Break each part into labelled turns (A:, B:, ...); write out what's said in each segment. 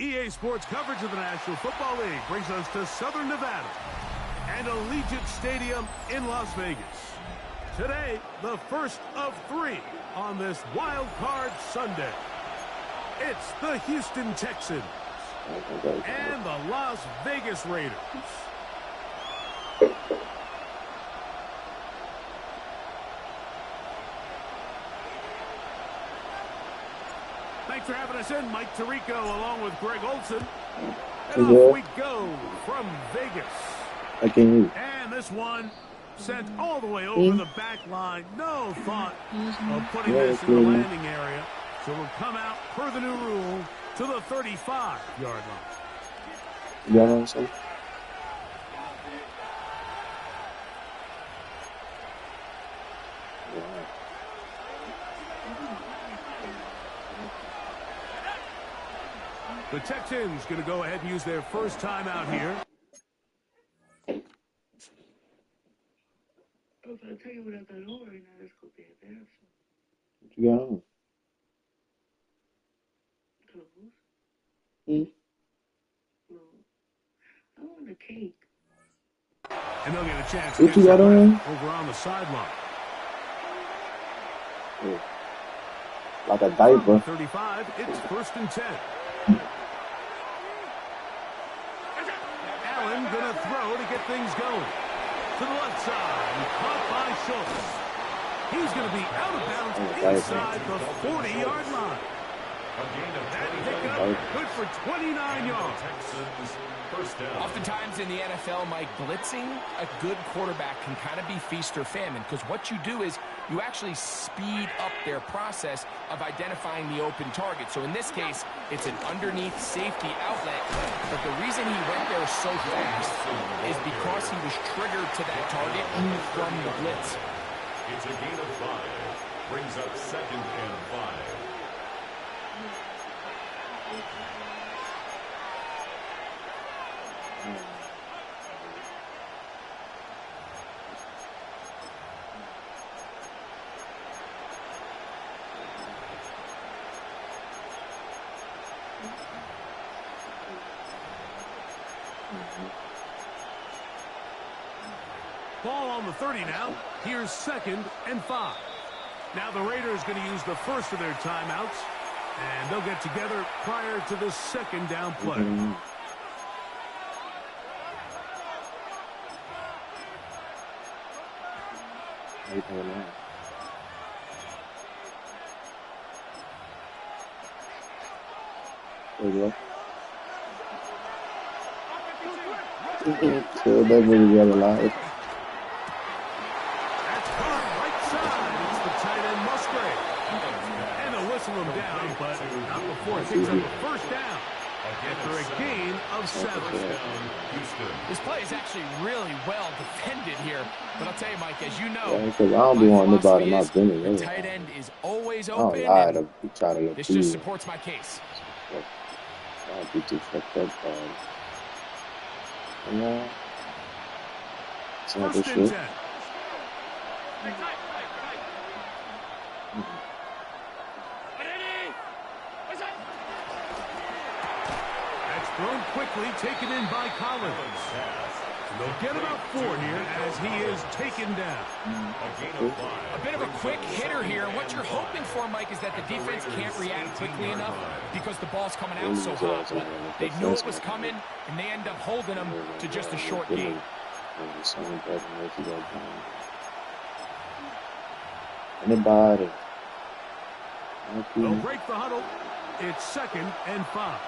A: EA Sports coverage of the National Football League brings us to Southern Nevada and Allegiant Stadium in Las Vegas. Today, the first of 3 on this Wild Card Sunday. It's the Houston Texans and the Las Vegas Raiders. Thanks for having us in, Mike Tirico, along with Greg Olson. And off we go from Vegas. And this one sent all the way over the back line. No thought of putting this in the landing area. So we'll come out, per the new rule, to the 35-yard line.
B: Yeah, I'm saying.
A: The Texans going to go ahead and use their first timeout here.
B: What you got on?
C: I want a cake.
A: And they'll get a chance
B: to get
A: over on the sideline.
B: Like a diaper.
A: 35, it's 1st and 10. Allen going to throw to get things going. To the left side, and caught by Schultz. He's going to be out of bounds inside the 40-yard line. That pickup good for 29 yards.
D: Oftentimes in the NFL, Mike, blitzing a good quarterback can kind of be feast or famine, because what you do is you actually speed up their process of identifying the open target. So in this case, it's an underneath safety outlet, but the reason he went there so fast is because he was triggered to that target from the blitz.
E: It's a gain of 5. Brings up 2nd and 5.
A: Ball on the 30 now. Here's 2nd and 5. Now the Raiders going to use the first of their timeouts, and they'll get together prior to the 2nd down play.
B: There you go. So that will be alive.
A: That's caught right side. It's the tight end Musgrave. And they'll whistle him down, but not before it picks up a first down. After a gain of 7.
D: This play is actually really well defended here. But I'll tell you, Mike, as you know,
B: yeah, because I don't be wanting nobody not doing it.
D: The tight end is always
B: I
D: open.
B: don't lie to try to look
D: This just supports my case.
B: I'll be too fucked up. Yeah. It's not this shit.
A: That's thrown quickly, taken in by Collins. They'll get about 4 here as he is taken down.
D: A bit of a quick hitter here. What you're hoping for, Mike, is that the defense can't react quickly enough because the ball's coming out so hot. But they knew it was coming, and they end up holding them to just a short gain.
B: Anybody?
A: They'll break the huddle. It's 2nd and 5.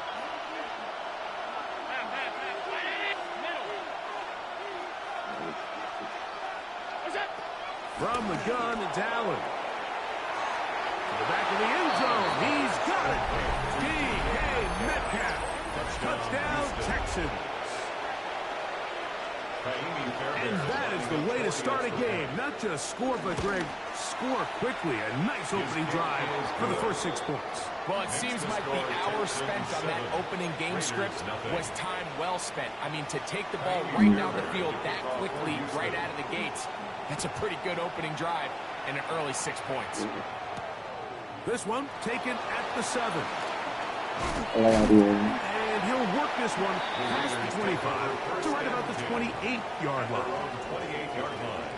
A: From the gun, it's Allen. To the back of the end zone. He's got it. D.K. Metcalf. Touchdown, Texans. And that is the way to start a game. Not just score, but, Greg, score quickly. A nice opening drive for the first 6 points.
D: Well, it seems like the hour spent on that opening game script was time well spent. I mean, to take the ball right down the field that quickly, right out of the gates, that's a pretty good opening drive and an early 6 points.
A: This one taken at the 7.
B: And
A: And he'll work this one past the 25 to right about the 28-yard line.
E: 28-yard line.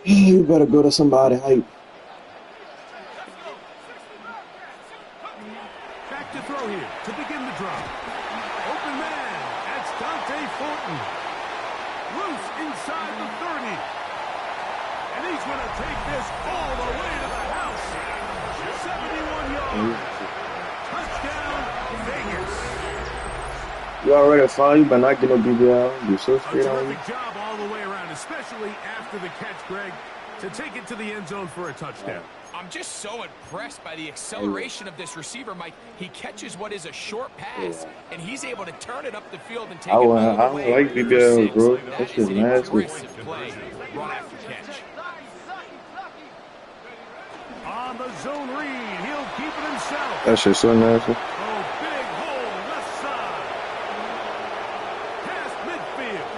B: You better go to somebody hype.
A: Back to throw here to begin the drive. Open man. That's Dante Fulton. Loose inside the 30. And he's going to take this all the way to the house. 71 yards. Touchdown, Vegas.
B: You already found you, but not get no BBL. You so straight on you.
A: Terrific job all the way around, especially after the catch, Greg, to take it to the end zone for a touchdown.
D: I'm just so impressed by the acceleration of this receiver, Mike. He catches what is a short pass, and he's able to turn it up the field and take it all the way.
B: I don't like BBL, bro. That shit's nasty.
D: Impressive play right after catch.
A: On the zone read, he'll keep it himself.
B: That shit's so nasty.
A: Oh, big hole left side. Past midfield.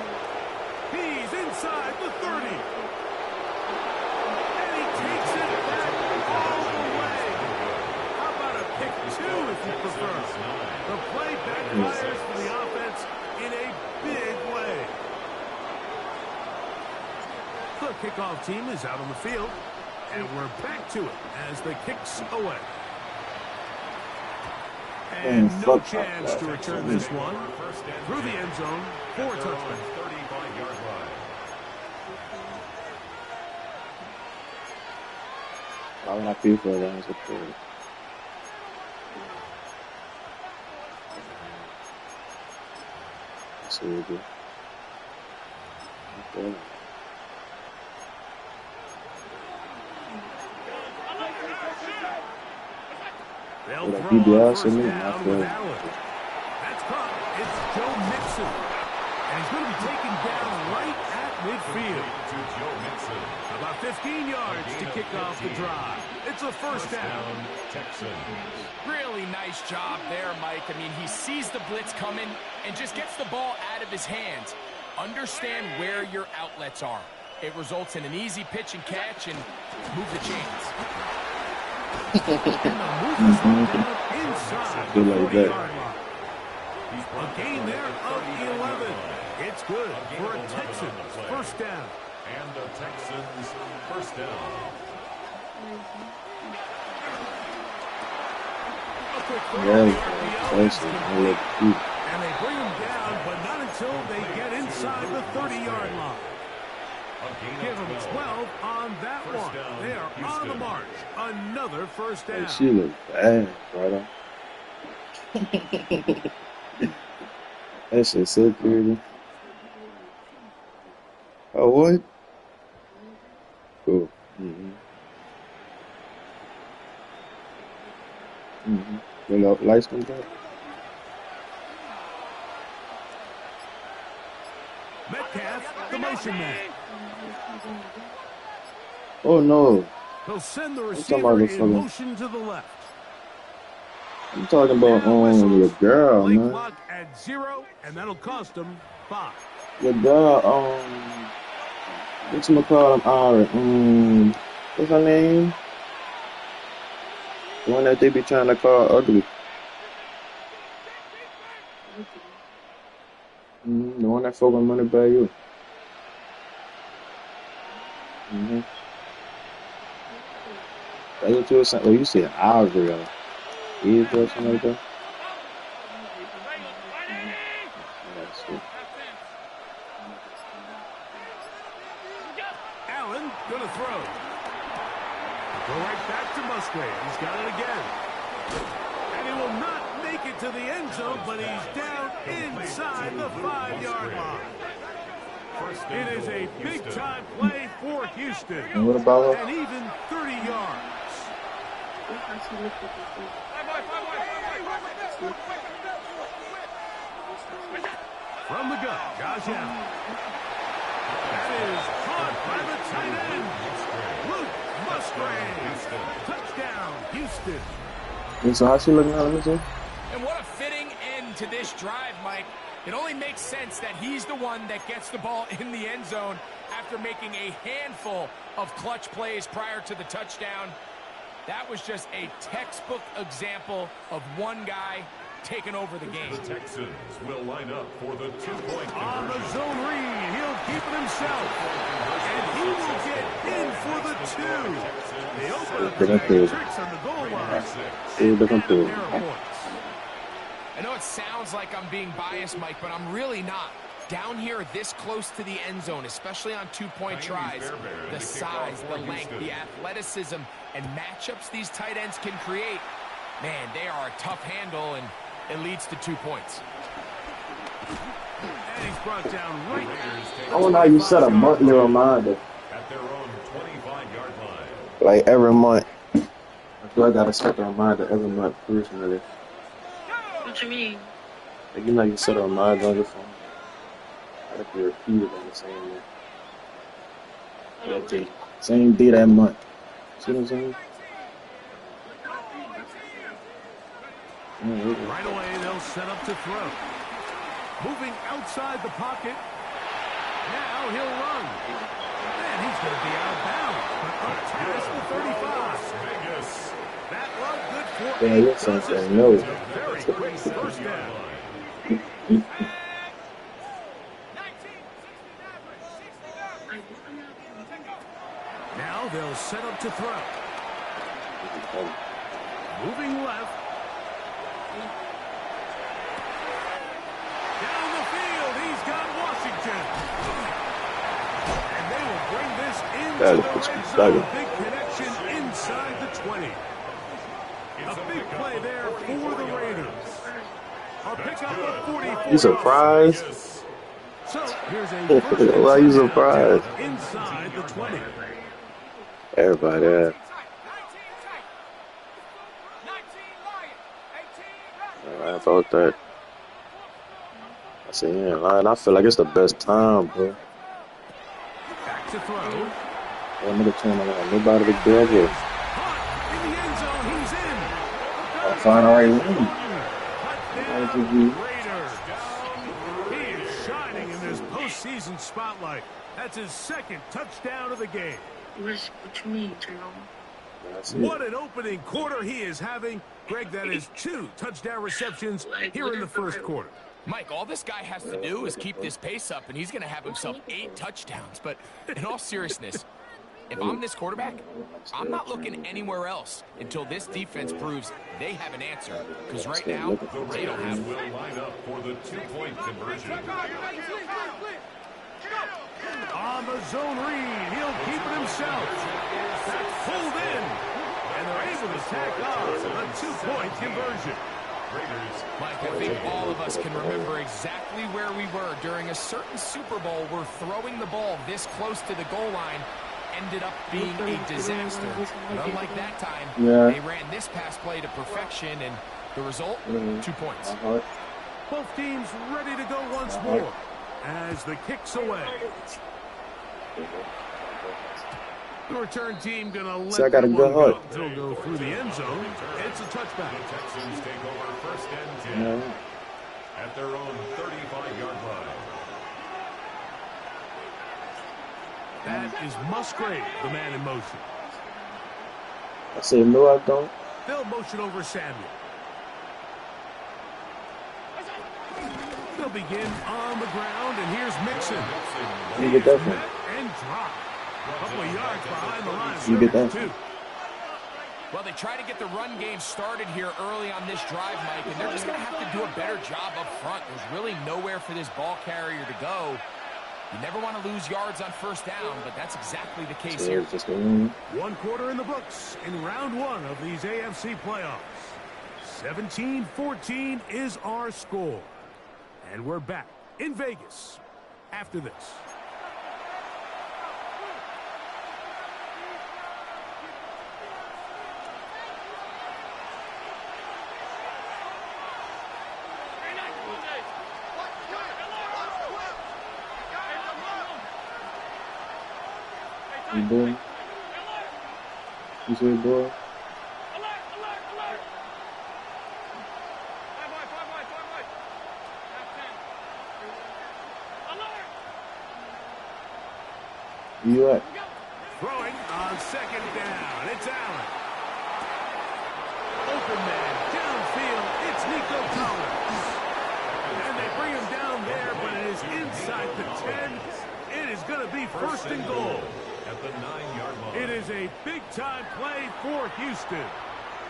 A: He's inside the 30. And he takes it back all the way. How about a pick two if you prefer? The play backfires for the offense in a big way. The kickoff team is out on the field. And we're back to it as the kick's away. And no chance to return this one through the end zone for a touchdown.
E: 35-yard line.
B: Why would I feel for that? It's okay. Let's see what we do. Okay.
A: They'll
B: Like
A: throw
B: BBL,
A: on
B: so
A: first
B: me,
A: down
B: I
A: with
B: feel.
A: Allen. That's caught. It's Joe Mixon. And he's going to be taken down right at midfield.
E: To Joe Mixon.
A: About 15 yards to kick off the drive. It's a first down.
E: Texans.
D: Really nice job there, Mike. I mean, he sees the blitz coming and just gets the ball out of his hands. Understand where your outlets are. It results in an easy pitch and catch and move the chains.
A: Inside
B: Good
A: the
B: like that.
A: 40-yard line. A gain there of 11. It's good for a Texans first down.
E: And the Texans first down.
A: A quick throw
B: Yeah,
A: on the RPO.
B: that's it. I look cute.
A: And they bring him down, but not until they get inside the 30-yard line. Give them 12 on that one. They are on the march. Another first down.
B: Like, she look bad, brother. That shit's so pretty. Oh, what? Cool. The lights come back.
A: Metcalf, the motion man.
B: Oh, no.
A: He'll send the
B: talking
A: receiver
B: about the
A: in
B: fucking-
A: motion to the left.
B: I'm talking about your girl,
A: Play
B: man.
A: clock at 0, and that'll cost him 5.
B: Your girl, what's my call him? What's her name? The one that they be trying to call ugly. The one that fuck with money by you. That's what you were saying. Oh, you said Avril. Is or something like that? Let's see.
A: Allen gonna throw. Go right back to Musgrave. He's got it again. And he will not make it to the end zone, but he's down inside the 5-yard line. It is a big-time play for Houston.
B: And what about her?
A: And even 30 yards. From the gun, Josh Allen. That is caught by the tight end, Luke Musgrave. Touchdown, Houston.
B: And so how she looking at me, sir?
D: And what a fitting end to this drive, Mike. It only makes sense that he's the one that gets the ball in the end zone after making a handful of clutch plays prior to the touchdown. That was just a textbook example of one guy taking over the game.
E: The Texans will line up for the 2-point
A: on the zone read. He'll keep it himself. And he will get in for the 2. They open up the tricks on the goal line.
D: I know it sounds like I'm being biased, Mike, but I'm really not. Down here this close to the end zone, especially on 2-point tries, the size, the length, the athleticism, and matchups these tight ends can create, man, they are a tough handle, and it leads to 2 points.
A: And he's brought down right.
B: I wonder how you set a monthly reminder.
E: At their own 25-yard line.
B: Like every month. I feel like I gotta set a reminder every month personally.
C: What you mean?
B: Like, you know, you set a reminder on your phone. I have to repeat it on the same day. Same day that month. See what I'm saying?
A: Right away, they'll set up to throw. Moving outside the pocket. Now he'll run. And he's going to be out of bounds. But up past the 35.
E: Vegas.
A: That run good for
B: Yeah, you're something. No.
A: very quick first down. Now they'll set up to throw. Moving left. Down the field, he's got Washington. And they will bring this into the red zone. Big connection inside the 20. A big play there for the Raiders. A pickup of 44.
B: You surprised?
A: So here's a first
B: why are you surprised?
A: Inside the 20.
B: Everybody there. I thought that. I said, yeah, line. I feel like it's the best time, bro.
A: Back to throw.
B: That nigga turn around. Nobody to grab here.
A: In the end zone, he's in.
B: I'll find all right win.
A: Raiders. He is shining in this postseason spotlight. That's his second touchdown of the game.
C: What you mean, Jerome?
A: What an opening quarter he is having. Greg, that is 2 touchdown receptions here in the first quarter.
D: Mike, all this guy has to do is keep this pace up, and he's going to have himself 8 touchdowns. But in all seriousness, if I'm this quarterback, I'm not looking anywhere else until this defense proves they have an answer. Because right now, they don't have
E: will line up for the 2-point conversion.
A: On the zone read, he'll keep it himself. That's pulled in. And they're able to tack on a 2-point conversion.
D: Mike, I think all of us can remember exactly where we were during a certain Super Bowl where throwing the ball this close to the goal line ended up being a disaster. But unlike that time, they ran this pass play to perfection, and the result, 2 points.
A: Both teams ready to go once more as the kick's away. The return team gonna let
B: that one go.
A: He'll go through the end zone. It's a touchback.
E: The Texans take over first and 10 at their own 35-yard line.
A: That is Musgrave, the man in motion.
B: I said, no, I don't.
A: They'll motion over Samuel. They'll begin on the ground, and here's Mixon.
B: You get that one.
A: And drop. A couple of yards behind the line.
B: You get that one.
D: Well, they try to get the run game started here early on this drive, Mike, and they're just going to have to do a better job up front. There's really nowhere for this ball carrier to go. You never want to lose yards on first down, but that's exactly the case here.
A: One quarter in the books in round 1 of these AFC playoffs. 17-14 is our score. And we're back in Vegas after this.
B: You boy? You say boy? You at?
A: Throwing on second down. It's Allen. Open man. Downfield. It's Nico Collins. And they bring him down there, but it is inside the 10. It is going to be first and goal.
E: At the 9-yard line.
A: It is a big-time play for Houston.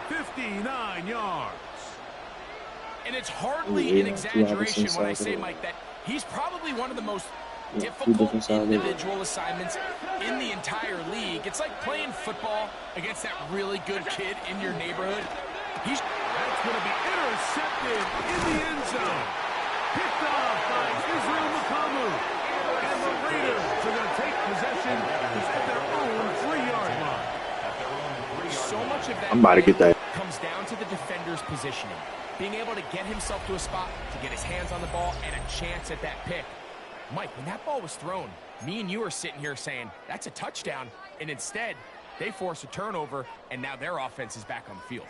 A: 59 yards.
D: And it's hardly an exaggeration when I say, Mike, that he's probably one of the most difficult individual assignments in the entire league. It's like playing football against that really good kid in your neighborhood.
A: That's going to be intercepted in the end zone. Picked off by Israel Makamu. And the Raiders are going to take possession at their own 3-yard line.
D: So much of that
B: I'm about to get that.
D: comes down to the defender's positioning. Being able to get himself to a spot, to get his hands on the ball, and a chance at that pick. Mike, when that ball was thrown, me and you are sitting here saying, that's a touchdown. And instead, they force a turnover, and now their offense is back on the field.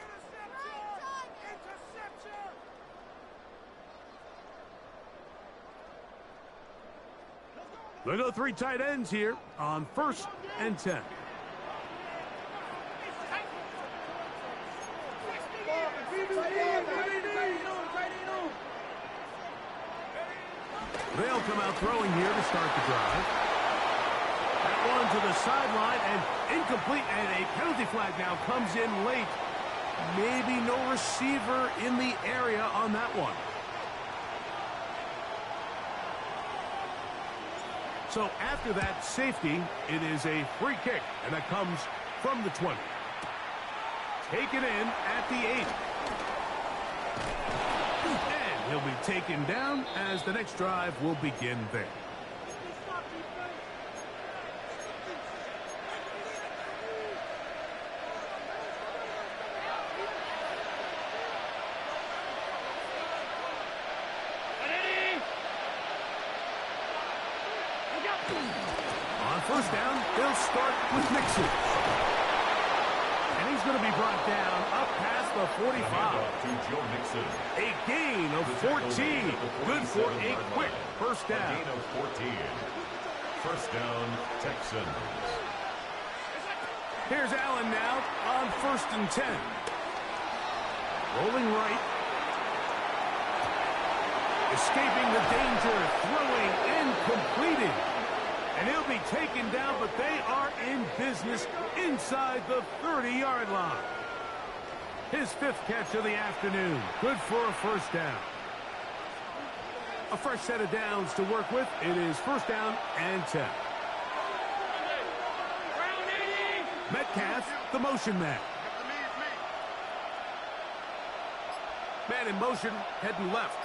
A: They go 3 tight ends here on 1st and 10. They'll come out throwing here to start the drive. That one to the sideline and incomplete, and a penalty flag now comes in late. Maybe no receiver in the area on that one. So after that safety, it is a free kick, and that comes from the 20. Taken in at the 8. And he'll be taken down as the next drive will begin there. On 1st down, they'll start with Mixon. And he's going to be brought down up past the 45. A gain of 14. Good for a quick first down.
E: A gain of 14. First down, Texans.
A: Here's Allen now on 1st and 10. Rolling right. Escaping the danger, throwing and completing. And he'll be taken down, but they are in business inside the 30-yard line. His 5th catch of the afternoon. Good for a first down. A fresh set of downs to work with. It is 1st down and 10. Metcalf, the motion man. Man in motion, heading left.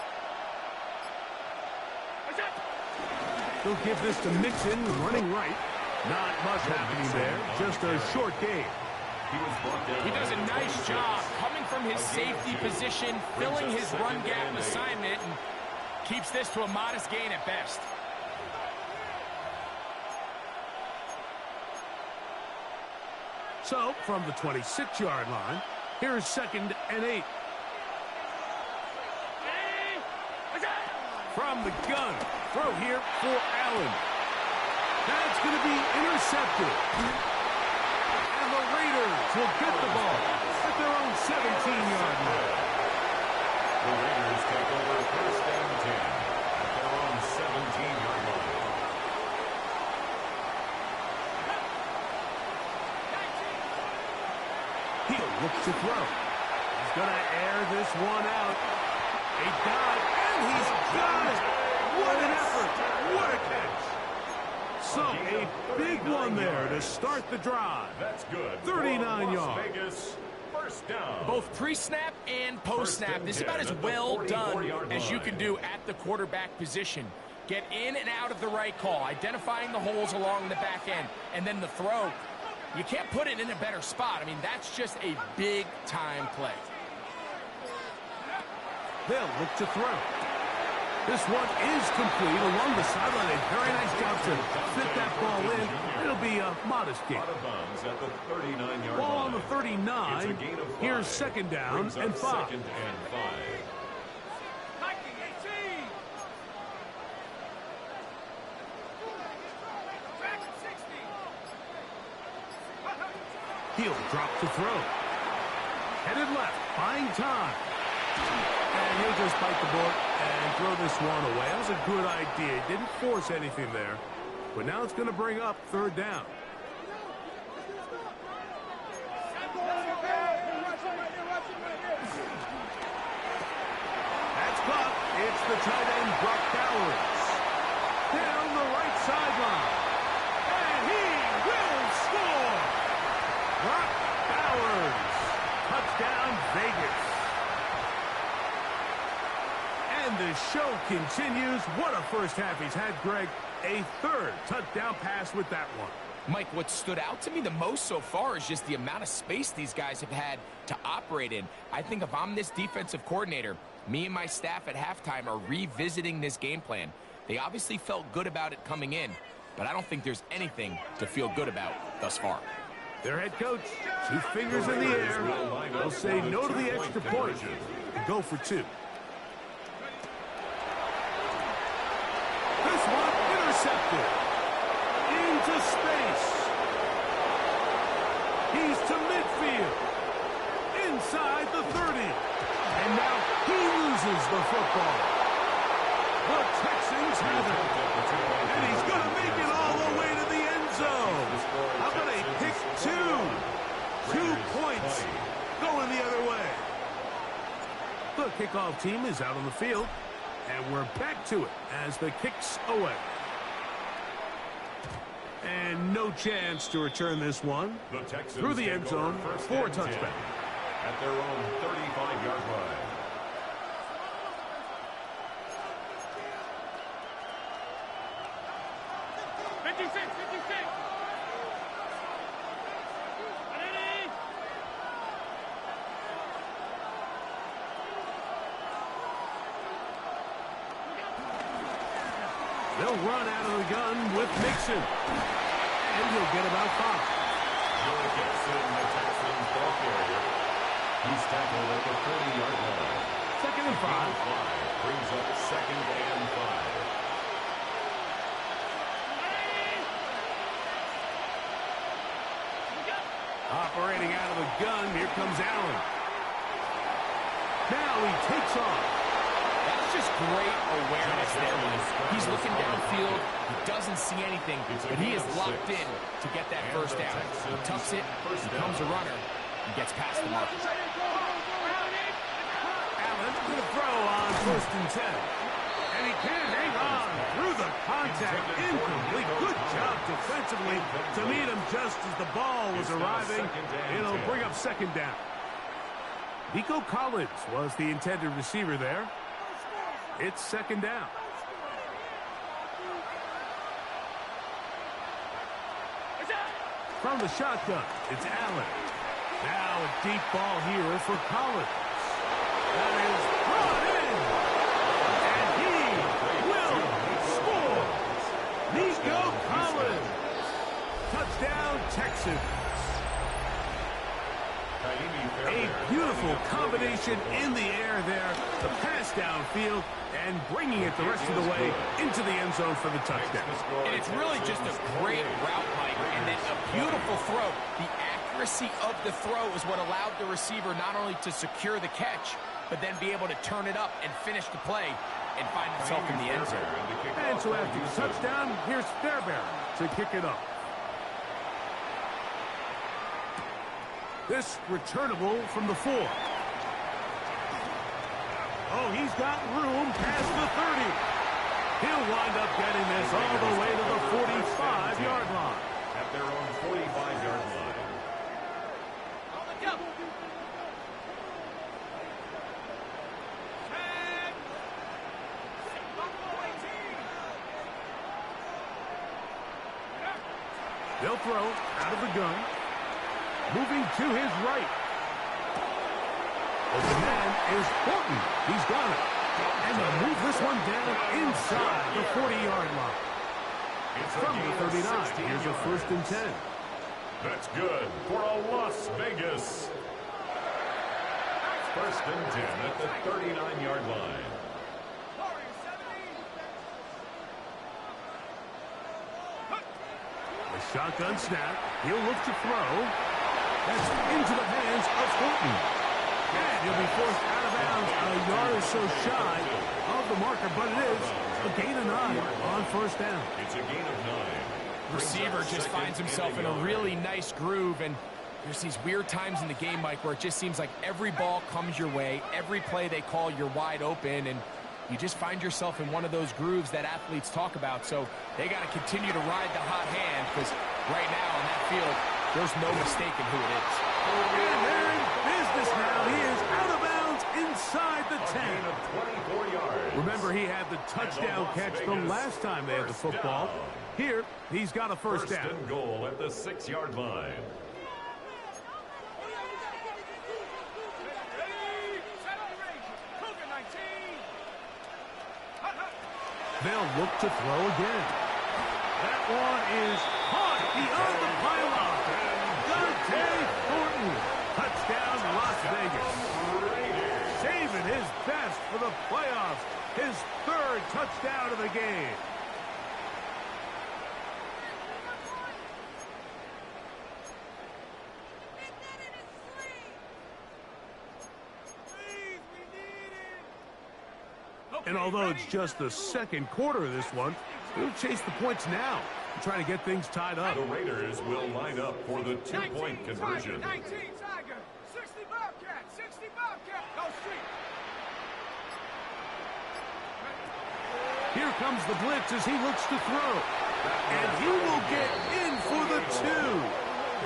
A: He'll give this to Mixon, running right. Not much happening there, just a short gain.
D: He does a nice job coming from his safety position, filling his run gap assignment, and keeps this to a modest gain at best.
A: So, from the 26-yard line, here's 2nd and 8. From the gun, throw here for Allen. That's going to be intercepted. And the Raiders will get the ball at their own 17-yard line.
E: The Raiders take over 1st and 10 at their own 17-yard line.
A: He'll look to throw. He's going to air this one out. A dive, and he's got it. What an effort. What a catch. So, a big one there to start the drive.
E: That's good.
A: 39 yards.
E: Vegas, first down.
D: Both pre-snap and post-snap, this is about as well done as you can do at the quarterback position. Get in and out of the right call, identifying the holes along the back end, and then the throw. You can't put it in a better spot. I mean, that's just a big-time play.
A: They'll look to throw. This one is complete along the sideline. A very nice job to fit that ball in. It'll be a modest gain.
E: Out of bounds at the 39-yard
A: Ball
E: line.
A: on the 39. Here's 2nd down and 5.
E: 2nd and 5.
A: He'll drop to throw. Headed left, buying time. And he'll just bite the bullet and throw this one away. That was a good idea. He didn't force anything there. But now it's going to bring up third down. That's caught. It's the tight end, Brock Bowers. Down the right sideline. And he will score. Brock Bowers. Touchdown, Vegas. And the show continues. What a first half he's had, Greg. A third touchdown pass with that one.
D: Mike, what stood out to me the most so far is just the amount of space these guys have had to operate in. I think if I'm this defensive coordinator, me and my staff at halftime are revisiting this game plan. They obviously felt good about it coming in, but I don't think there's anything to feel good about thus far.
A: Their head coach, 2 fingers in the air. They'll say no to the extra point and go for 2. This one intercepted. Into space. He's to midfield. Inside the 30. And now he loses the football. The Texans have it. And he's going to make it all the way to the end zone. How about a pick 2? 2 points going the other way. The kickoff team is out on the field. And we're back to it as the kick's away. And no chance to return this one through the end zone for a touchback.
E: At their own 35-yard line.
A: They'll run out of the gun with Mixon. And he'll get about 5.
E: Will Gibson, the Texans ball carrier. He's tackled at the 30-yard line.
A: Second and 5.
E: Brings up second and 5.
A: Operating out of the gun, here comes Allen. Now he takes off.
D: That's just great awareness there. He's looking downfield. He doesn't see anything, but he is locked in to get that first down. He tucks it, becomes a runner, and gets past the marker.
A: Allen's going to throw on 1st and 10. And he can't hang on through the contact. Incomplete. Good job defensively to meet him just as the ball was arriving. It'll bring up second down. Nico Collins was the intended receiver there. It's second down. From the shotgun, it's Allen. Now a deep ball here for Collins. That is brought in. And he will score. Nico Collins. Touchdown, Texans. A beautiful combination in the air there. The pass downfield and bringing it the rest of the way into the end zone for the touchdown.
D: And it's really just a great route, Mike, and then a beautiful throw. The accuracy of the throw is what allowed the receiver not only to secure the catch, but then be able to turn it up and finish the play and find himself in the end zone.
A: And so after the touchdown, here's Fairbairn to kick it off. This returnable from the 4. Oh, he's got room past the 30. He'll wind up getting this all the way to the 45-yard line.
E: At their own 45-yard line.
A: They'll throw out of the gun. Moving to his right. Open man is Horton. He's got it. And they'll move this one down inside the 40-yard line. From the 39, here's a 1st and 10.
E: That's good for a Las Vegas. 1st and 10 at the 39-yard line.
A: The shotgun snap. He'll look to throw. That's into the hands of Horton. And he'll be forced out of bounds a yard or so shy of the marker, but it is a gain of 9 on first down.
E: It's a gain of 9.
D: Receiver just finds himself in a really nice groove, and there's these weird times in the game, Mike, where it just seems like every ball comes your way, every play they call, you're wide open, and you just find yourself in one of those grooves that athletes talk about. So they got to continue to ride the hot hand, because right now on that field, there's no mistaking who it is.
A: And they're in business now. He is out of bounds inside the 10.
E: Of 24 yards.
A: Remember, he had the touchdown catch the last time they had the football. Here, he's got a first down.
E: First and goal at the 6-yard line.
A: They'll look to throw again. That one is caught beyond the pylon. Dante Thornton. Touchdown, Las Vegas. Saving his best for the playoffs. His 3rd touchdown of the game. And although it's just the second quarter of this one, he'll chase the points now and try to get things tied up.
E: The Raiders will line up for the 2-point conversion.
F: 19 Tiger, 60 Bobcat, 60 Bobcat, go street.
A: Here comes the blitz as he looks to throw. And he will get in for the 2.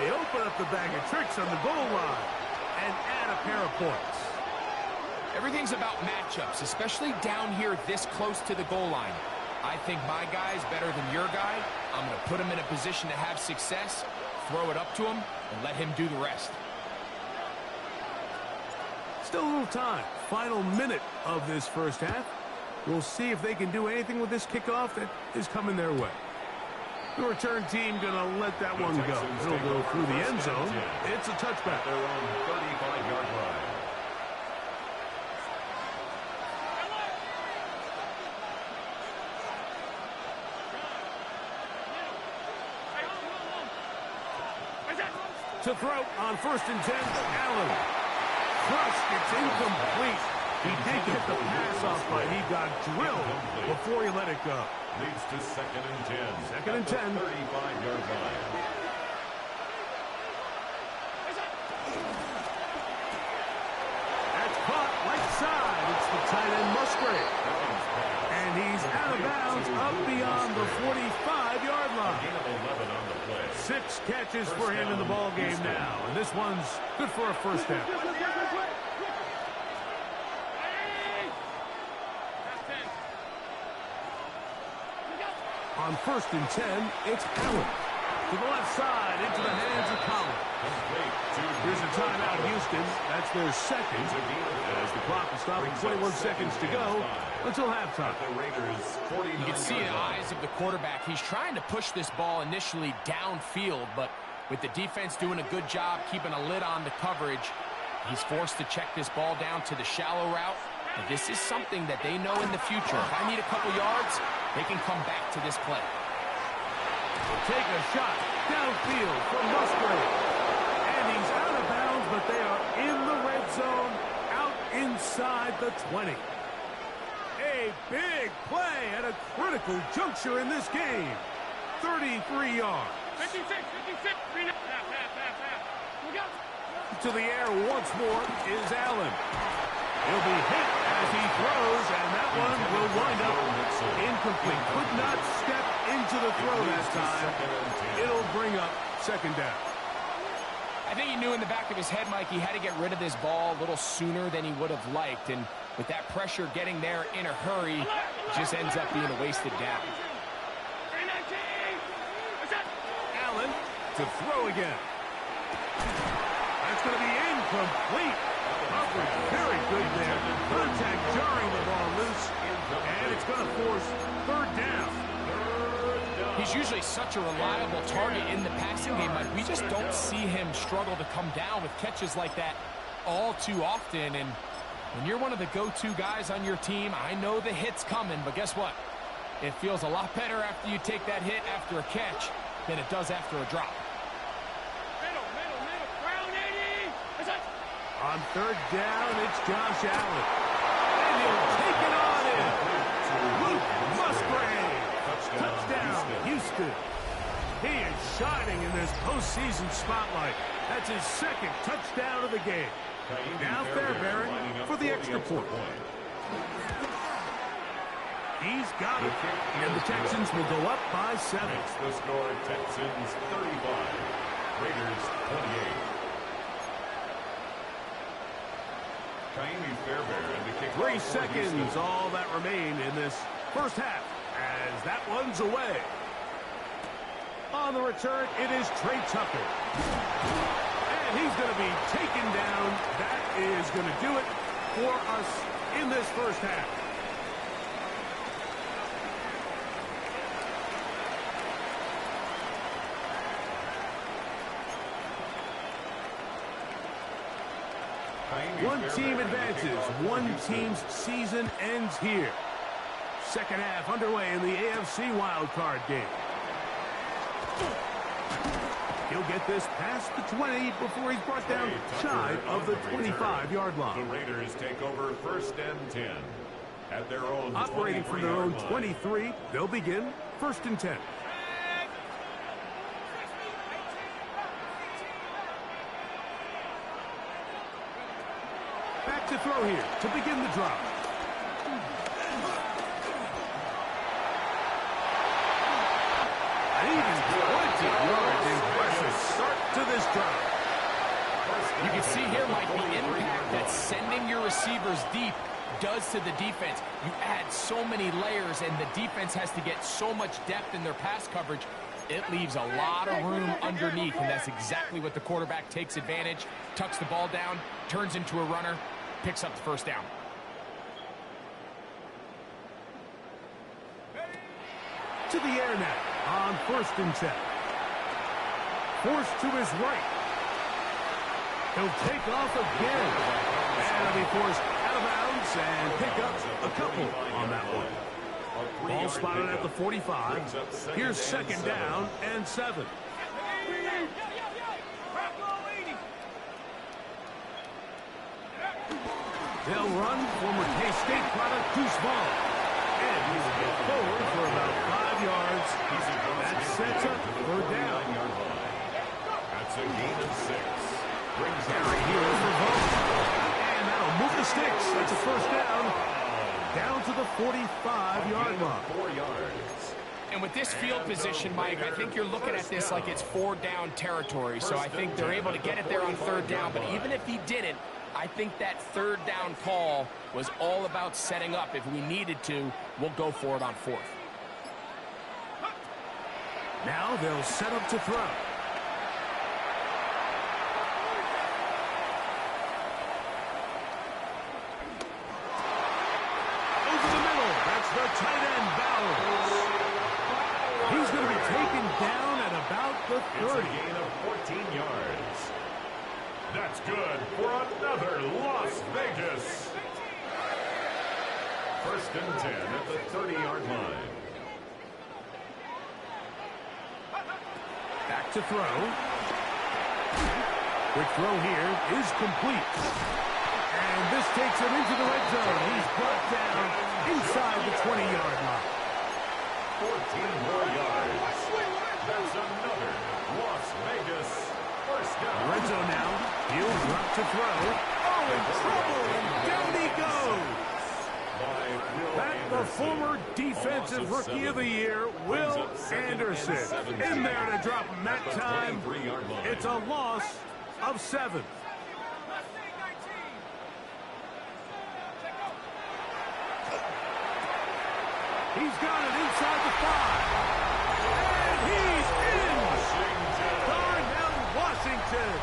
A: They open up the bag of tricks on the goal line and add a pair of points.
D: Everything's about matchups, especially down here this close to the goal line. I think my guy's better than your guy. I'm going to put him in a position to have success, throw it up to him, and let him do the rest.
A: Still a little time. Final minute of this first half. We'll see if they can do anything with this kickoff that is coming their way. The return team going to let that one go. It'll go through the end zone. It's a touchback.
E: Their own 35-yard line.
A: To throw on 1st and 10, Allen. Crushed, it's incomplete. He did get the pass off, but he got drilled before he let it go.
E: Leads to 2nd and 10.
A: 2nd and 10.
E: 35-yard line.
A: That's caught right side. It's the tight end Musgrave. And he's out of bounds up beyond the 45-yard line.
E: Gain of 11 on the play.
A: 6 catches for him in the ball game now. And this one's good for a first down. On 1st and 10, it's Allen. To the left side, into the hands of Collins. Here's a timeout, Houston. That's their 2nd. As the clock is stopping, 21 seconds to go until halftime.
D: You can see the eyes of the quarterback. He's trying to push this ball initially downfield, but with the defense doing a good job keeping a lid on the coverage, he's forced to check this ball down to the shallow route. And this is something that they know in the future. If I need a couple yards, they can come back to this play.
A: They'll take a shot downfield from Musgrave. And he's out of bounds, but they are in the red zone, out inside the 20. A big play at a critical juncture in this game. 33 yards.
F: 56, 56, look out.
A: To the air once more is Allen. He'll be hit as he throws, and that one will wind up incomplete. Could not step into the throw that time. It'll bring up 2nd down.
D: I think he knew in the back of his head, Mike, he had to get rid of this ball a little sooner than he would have liked. And with that pressure getting there in a hurry, it just ends up being a wasted down.
A: Allen to throw again. That's going to be incomplete. Coverage very good there. Contact jarring the ball loose. And it's going to force 3rd down.
D: He's usually such a reliable target in the passing game. Like, we just don't see him struggle to come down with catches like that all too often. And when you're one of the go-to guys on your team, I know the hit's coming, but guess what? It feels a lot better after you take that hit after a catch than it does after a drop.
F: Middle, ground
A: On third down, it's Josh Allen. And he'll take it on in. Luke Musgrave. Touchdown, Houston. He is shining in this postseason spotlight. That's his second touchdown of the game. Now Fairbairn for the extra point. He's got it. And the Texans will go up by 7.
E: The score, Texans 35, Raiders 28.
A: 3 seconds, all that remain in this first half as that one's away. On the return, it is Trey Tucker. And he's going to be taken down. That is going to do it for us in this first half. One team advances. One team's season ends here. Second half underway in the AFC wildcard game. He'll get this past the 20 before he's brought down shy of the 25-yard line.
E: The Raiders take over first and 10 at their own
A: operating from their own 23. They'll begin first and 10. Back to throw here to begin the drive. An even 20 yards. Impressive start to this drive.
D: You can see here, Mike, the impact that sending your receivers deep does to the defense. You add so many layers, and the defense has to get so much depth in their pass coverage. It leaves a lot of room underneath, and that's exactly what the quarterback takes advantage, tucks the ball down, turns into a runner, picks up the first down.
A: To the air now on first and 10. Forced to his right. He'll take off again. And he'll be forced out of bounds and pick up a couple on that one. Ball spotted at the 45. Here's second down and 7. They'll run former K-State product Deuce Vaughn. And he will get forward for about 5 yards. That sets up third down.
E: That's a gain of 6. Brings
A: Gary here for Vaughn. And that'll move the sticks. That's a first down. Down to the 45-yard line.
E: 4 yards.
D: And with this field position, Mike, I think you're looking at this like it's 4-down territory. So I think they're able to get it there on third down. But even if he didn't, I think that third down call was all about setting up. If we needed to, we'll go for it on fourth.
A: Now they'll set up to throw. Over the middle. That's the tight end, Bowers. He's going to be taken down at about the 30.
E: It's a gain of 14 yards. That's good for another Las Vegas. First and 10 at the 30-yard line.
A: Back to throw. Quick throw here is complete. And this takes him into the red zone. He's brought down inside the 20-yard line.
E: 14 more yards. There's another Las Vegas first down.
A: Red zone now. He'll drop to throw. Oh, in trouble, and down he goes. Back the former defensive rookie of the year, Will Anderson. In there to drop him that time. It's a loss of 7. He's got it inside the 5. And he's in. Darnell Washington.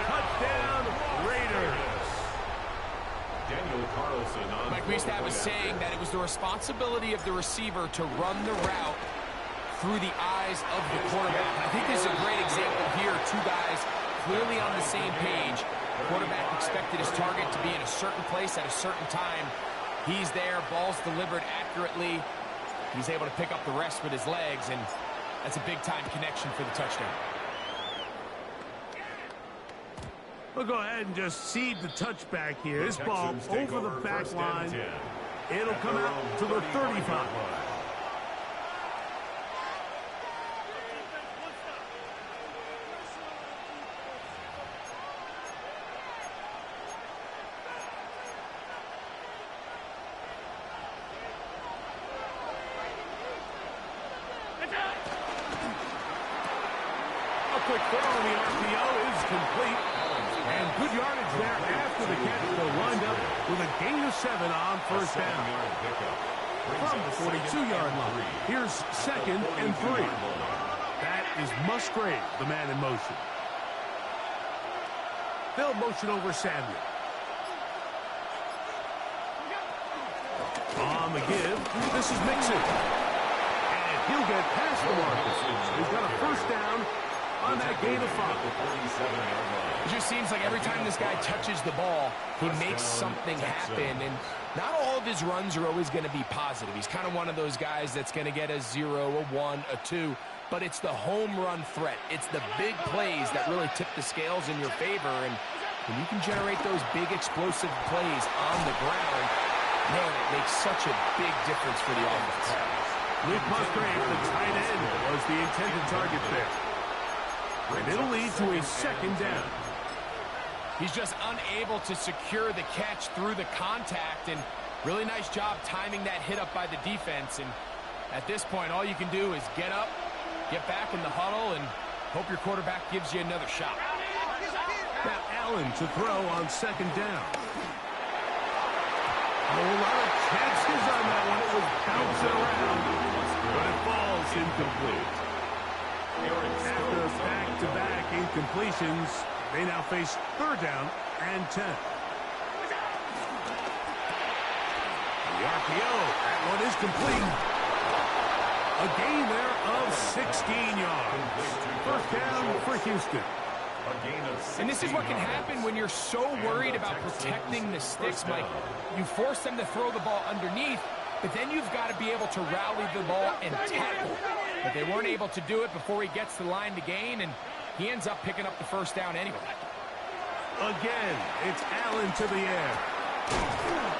A: Touchdown, Raiders.
E: Daniel Carlson on.
D: Mike, we used to have a saying that it was the responsibility of the receiver to run the route through the eyes of the quarterback. I think this is a great example here. Two guys clearly on the same page. The quarterback expected his target to be in a certain place at a certain time. He's there, ball's delivered accurately. He's able to pick up the rest with his legs, and that's a big-time connection for the touchdown.
A: We'll go ahead and just cede the touchback here. This ball over the back line. It'll come out to the 35. Quick throw on the RPO is complete. And good yardage there after the catch. They'll wind up with a gain of 7 on first down. From the 42-yard line. Here's 2nd and 3. That is Musgrave, the man in motion. They'll motion over Samuel. On the give, this is Mixon. And he'll get past the marker. He's got a first down on that gain of 5.
D: It just seems like every time this guy touches the ball, he makes something happen. And not all of his runs are always going to be positive. He's kind of one of those guys that's going to get a 0, a 1, a 2. But it's the home run threat. It's the big plays that really tip the scales in your favor. And when you can generate those big explosive plays on the ground, man, it makes such a big difference for the offense.
A: Luke Musgrave, the tight end, was the intended target there. And it'll lead to a 2nd down.
D: He's just unable to secure the catch through the contact, and really nice job timing that hit up by the defense. And at this point, all you can do is get up, get back in the huddle, and hope your quarterback gives you another shot.
A: Now Allen to throw on 2nd down. A whole lot of chances on that one. It was bouncing around, but it falls incomplete. After back-to-back incompletions, they now face 3rd down and 10. The RPO, that one is complete. A gain there of 16 yards. First down for Houston.
D: And this is what can happen when you're so worried about protecting the sticks, Mike. You force them to throw the ball underneath, but then you've got to be able to rally the ball and tackle. But they weren't able to do it before he gets to the line to gain, and he ends up picking up the first down anyway.
A: Again, it's Allen to the air.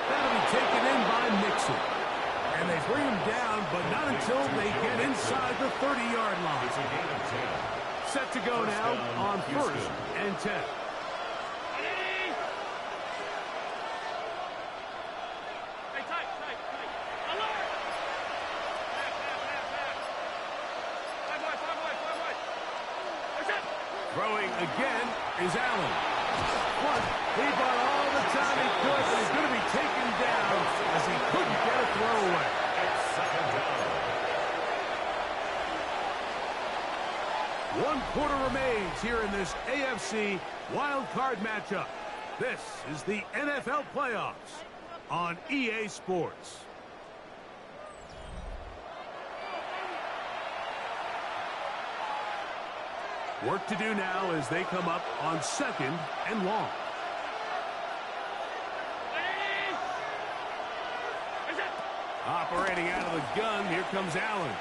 A: That'll be taken in by Mixon. And they bring him down, but not until they get inside the 30-yard line. Set to go now on 1st and 10. Throwing again is Allen. He bought all the time he could, but he's going to be taken down as he couldn't get a throw away. One quarter remains here in this AFC wild card matchup. This is the NFL playoffs on EA Sports. Work to do now as they come up on 2nd and long. Operating out of the gun, here comes Allen.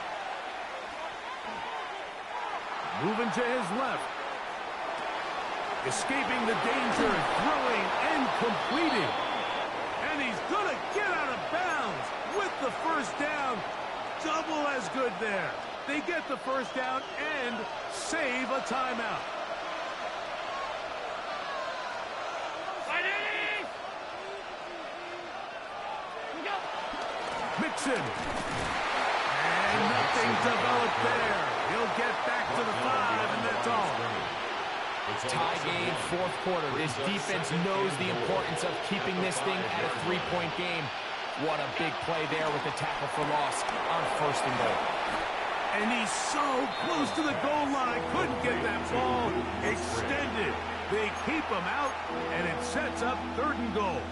A: Moving to his left. Escaping the danger, throwing and completing. And he's going to get out of bounds with the first down. Double as good there. They get the first down and save a timeout. Mixon. And nothing developed there. He'll get back to the 5, and that's all.
D: Tie game, 4th quarter. This defense knows the importance of keeping this thing at a 3-point game. What a big play there with the tackle for loss on 1st and goal.
A: And he's so close to the goal line. Couldn't get that ball extended. They keep him out, and it sets up 3rd and goal.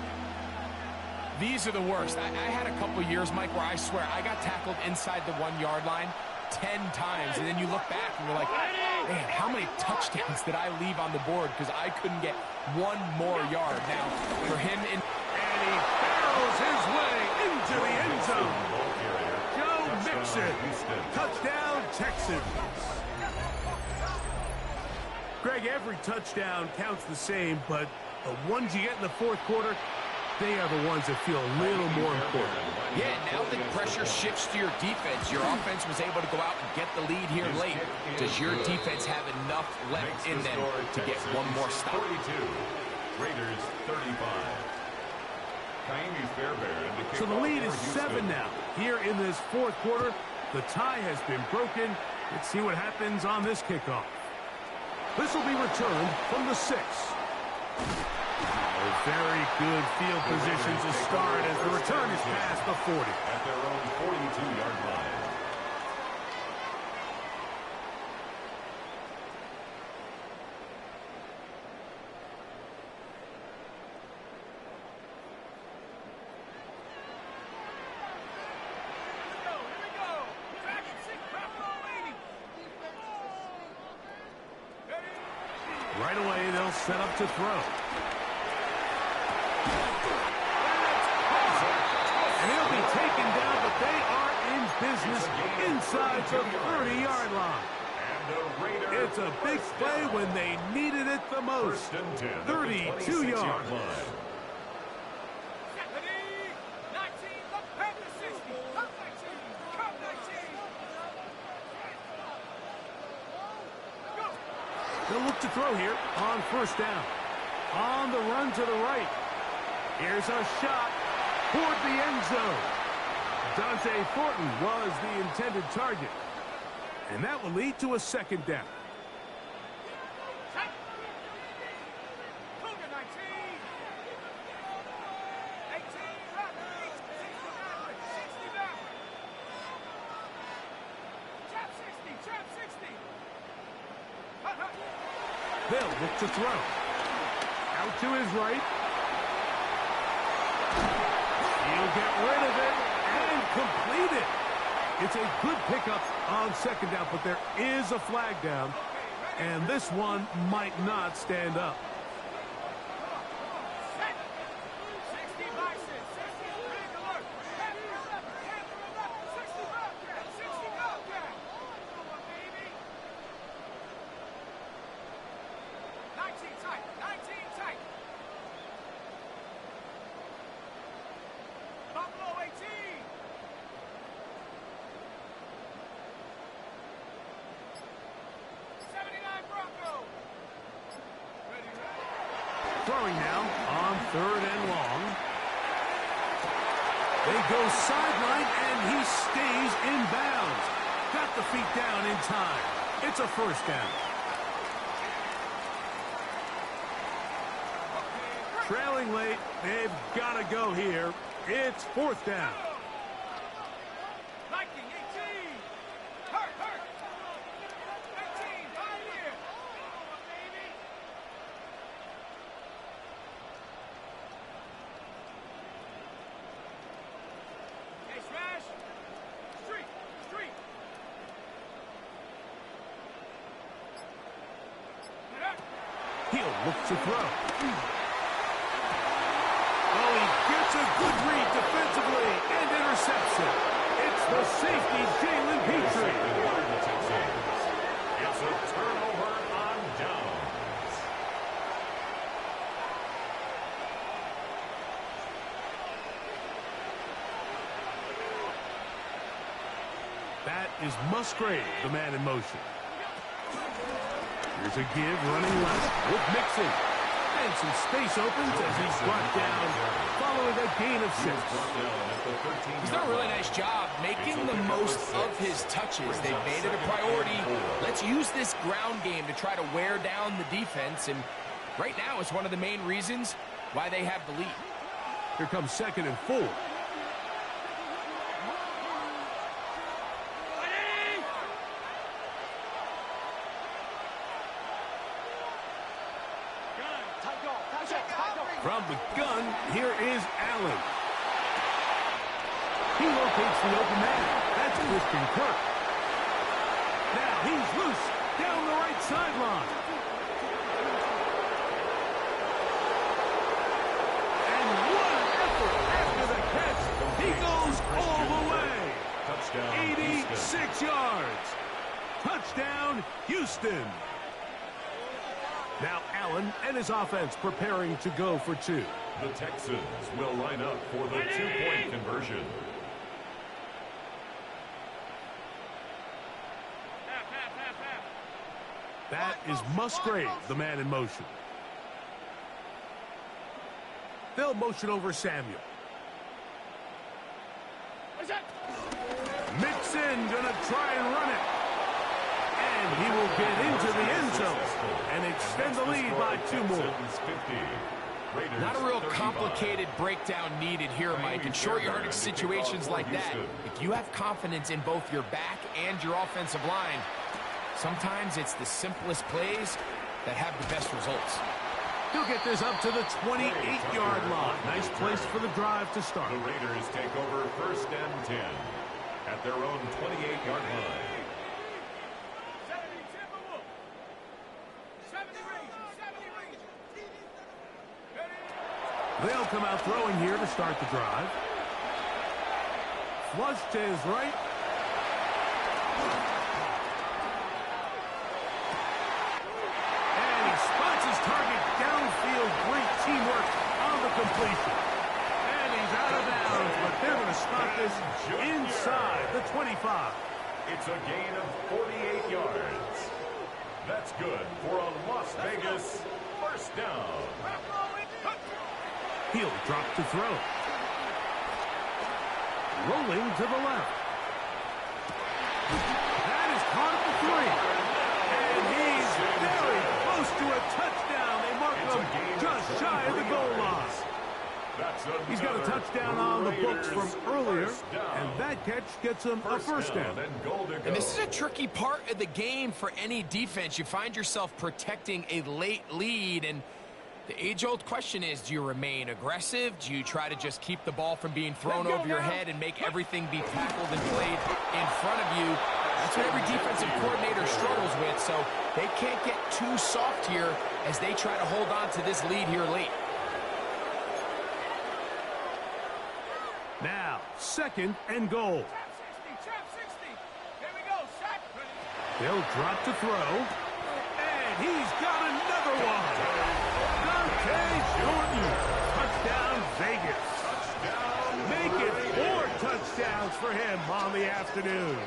D: These are the worst. I had a couple years, Mike, where I swear I got tackled inside the 1-yard line 10 times. And then you look back and you're like, man, how many touchdowns did I leave on the board because I couldn't get one more yard. Now, for him, and
A: he barrels his way into the end zone. Joe Mixon, touchdown Texans. Greg, every touchdown counts the same, but the ones you get in the fourth quarter, they are the ones that feel a little more important.
D: Yeah, now the pressure shifts to your defense. Your offense was able to go out and get the lead here late. Does your defense have enough left in them to get one more stop?
E: 42. Raiders 35.
A: So the lead is 7 now. Here in this fourth quarter, the tie has been broken. Let's see what happens on this kickoff. This will be returned from the 6. A very good field position to start as the return is past the 40.
E: At their own 42-yard line.
A: Right away, they'll set up to throw. And he'll be taken down, but they are in business inside the 30-yard line. It's a big play when they needed it the most. 32 yards. They'll look to throw here on first down. On the run to the right. Here's a shot toward the end zone. Dante Thornton was the intended target. And that will lead to a second down. They'll look to throw. Out to his right. He'll get rid of it and complete it. It's a good pickup on second down, but there is a flag down, and this one might not stand up. Throwing now on third and long. They go sideline, and he stays in bounds. Got the feet down in time. It's a first down. Trailing late, they've got to go here. It's fourth down. He'll look to throw. Oh, he gets a good read defensively and intercepts it. It's the safety, Jalen Petrie.
E: It's a turnover on downs.
A: That is Musgrave, the man in motion. Here's a give running left with Mixon. And some space opens as he's brought down following a gain of 6.
D: He's done a really nice job making the most of his touches. They've made it a priority. Let's use this ground game to try to wear down the defense. And right now it's one of the main reasons why they have the lead.
A: Here comes 2nd and 4. From the gun, here is Allen. He locates the open man. That's Christian Kirk. Now he's loose down the right sideline. And what an effort after the catch. He goes all the way. Touchdown, 86 yards. Touchdown, Houston. Now Allen and his offense preparing to go for two.
E: The Texans will line up for the two-point conversion.
A: That is Musgrave, the man in motion. They'll motion over Samuel. Mixon gonna try and run it. And he will get into the end zone and extend the lead by 2 more.
D: Not a real complicated breakdown needed here, Mike. In short yardage situations like that, if you have confidence in both your back and your offensive line, sometimes it's the simplest plays that have the best results.
A: He'll get this up to the 28-yard line. Nice place for the drive to start.
E: The Raiders take over 1st and 10 at their own 28-yard line.
A: They'll come out throwing here to start the drive. Flush to his right. And he spots his target downfield. Great teamwork on the completion. And he's out of bounds, but they're going to spot this inside the 25.
E: It's a gain of 48 yards. That's good for a Las Vegas 1st down.
A: He'll drop to throw. Rolling to the left. That is caught at the 3. And he's very close to a touchdown. They mark him just shy of the goal line. He's got a touchdown on the books from earlier, and that catch gets him a 1st down.
D: And this is a tricky part of the game for any defense. You find yourself protecting a late lead, and the age-old question is, do you remain aggressive? Do you try to just keep the ball from being thrown over your head and make everything be tackled and played in front of you? That's what every defensive coordinator struggles with, so they can't get too soft here as they try to hold on to this lead here late.
A: Now, 2nd and goal.
F: Trap 60. Here we go. Sack.
A: They'll drop to throw. And he's got another one. Jordan, touchdown Vegas. Make it 4 touchdowns for him on the afternoon.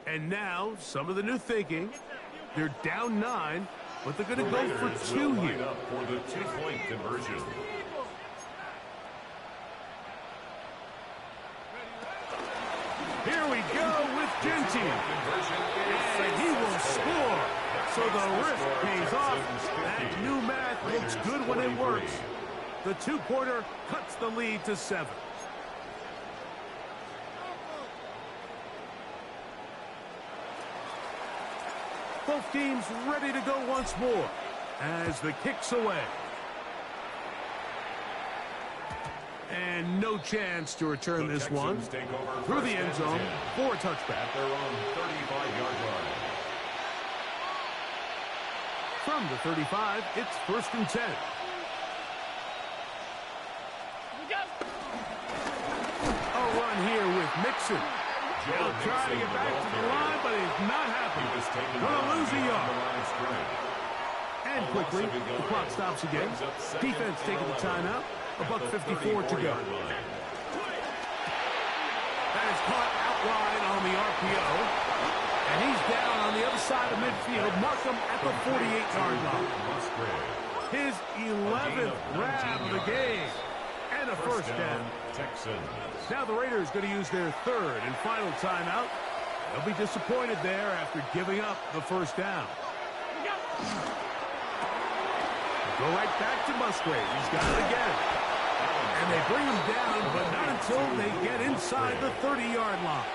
A: And now, some of the new thinking. They're down 9, but they're going to go for 2 here.
E: Up for the two-point conversion.
A: Here we go with Genty. And he will score. So the risk pays off. That new math looks good when it works. The 2-quarter cuts the lead to 7. Both teams ready to go once more as the kick's away. And no chance to return this one. Through the end zone for a touchback.
E: Their own 35-yard line.
A: From the 35, it's 1st and 10. A run here with Mixon. He'll try to get back to the line, but he's not happy. Gonna lose a yard. And quickly, the clock stops again. Defense taking the timeout. $1:54 to go. That is caught outline on the RPO. And he's down on the other side of midfield. Mark him at the 48-yard line. His 11th grab of the game. And a 1st down. Now the Raiders going to use their 3rd and final timeout. They'll be disappointed there after giving up the 1st down. Go right back to Musgrave. He's got it again. And they bring him down, but not until they get inside the 30-yard line.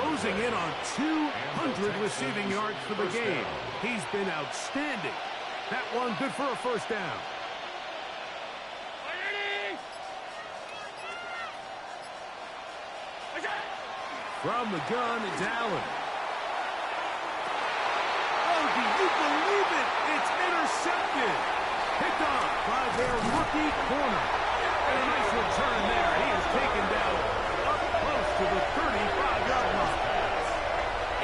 A: Closing in on 200 receiving yards for the game. He's been outstanding. That one good for a 1st down. From the gun, it's Allen. do you believe it? It's intercepted. Picked off by their rookie corner. And a nice return there. He is taken down up close to the 35-yard line.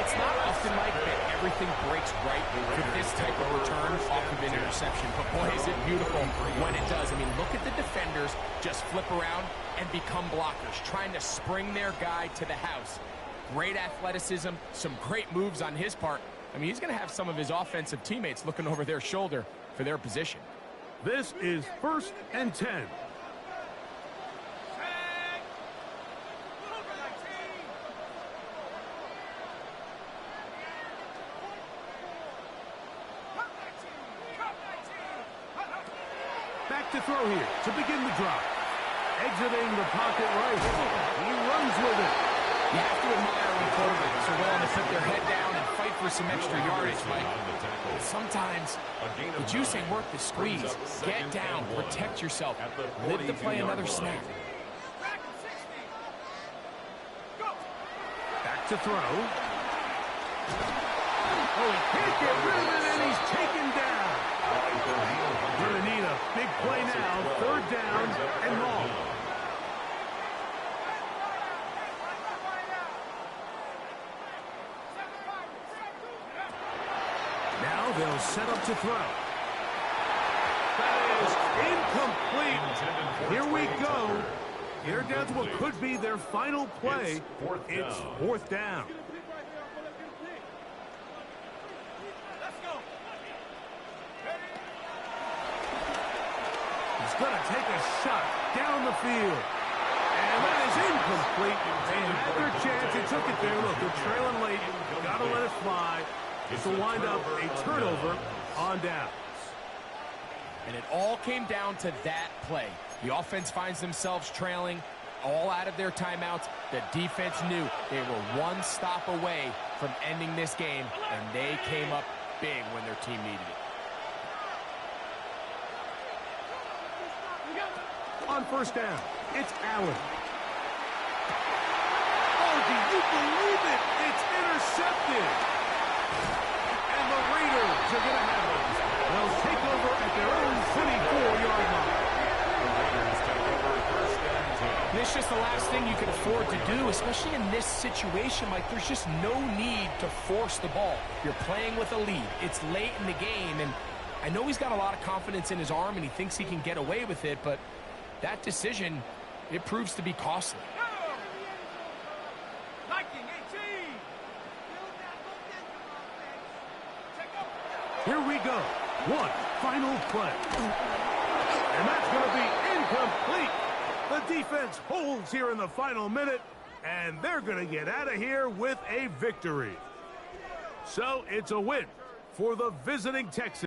D: It's not often, Mike, that everything breaks right with this type of return off of an interception. But, boy, is it beautiful when it does. I mean, look at the defenders just flip around and become blockers, trying to spring their guy to the house. Great athleticism, some great moves on his part. I mean, he's going to have some of his offensive teammates looking over their shoulder for their position.
A: This is 1st and 10. Back to throw here to begin the drive. Exiting the pocket right. He runs with it.
D: You have to admire when quarterbacks are willing to put their head down and fight for some extra yardage, Mike. Sometimes the juice ain't worth the squeeze. Get down, protect yourself, live to play another snap.
A: Back to throw. Oh, he can't get rid of it, and he's taken down. Going to need a big play now. 3rd down and long. Now they'll set up to throw. That is incomplete. Here we go. They're down to what could be their final play. It's 4th down. He's going to take a shot down the field. And that is incomplete. They had their chance. They took it there. Look, they're trailing late. Got to let it fly. This will wind up a turnover on downs.
D: And it all came down to that play. The offense finds themselves trailing, all out of their timeouts. The defense knew they were one stop away from ending this game, and they came up big when their team needed it.
A: On 1st down, it's Allen. Oh, do you believe it? It's intercepted. And the Raiders are going to have it. They'll take over at their own 24-yard line.
D: And it's just the last thing you can afford to do, especially in this situation. Like, there's just no need to force the ball. You're playing with a lead. It's late in the game, and I know he's got a lot of confidence in his arm, and he thinks he can get away with it, but that decision, it proves to be costly.
A: Here we go. One final play. And that's going to be incomplete. The defense holds here in the final minute, and they're going to get out of here with a victory. So it's a win for the visiting Texans.